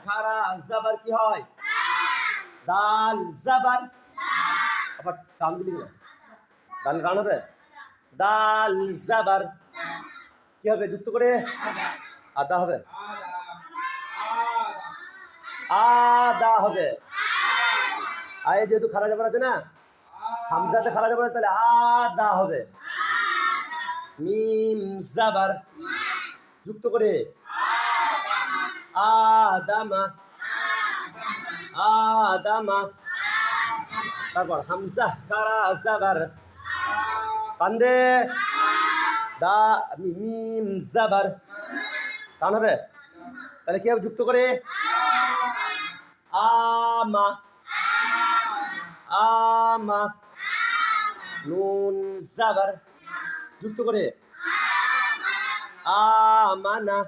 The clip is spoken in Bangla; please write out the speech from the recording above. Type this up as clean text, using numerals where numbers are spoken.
খারা জাবার কি হয়? দাল জাবার। আবার টান দিলি না, দাল টান হবে। দাল জাবার কি হবে? যুক্ত করে আদা হবে। আদা হবে। আয় যেহেতু খারা জাবার আছে না, হামজাতে খারা জাবার আছে, তাহলে আদা হবে। মিম জাবার যুক্ত করে আদামা। আদামা। তারপর হামজা খারা জাবার কান্দে দা মিম জাবার টান হবে। তাহলে কি হবে? যুক্ত করে আমা। আমা। নুন জাবার যুক্ত করে আমানা।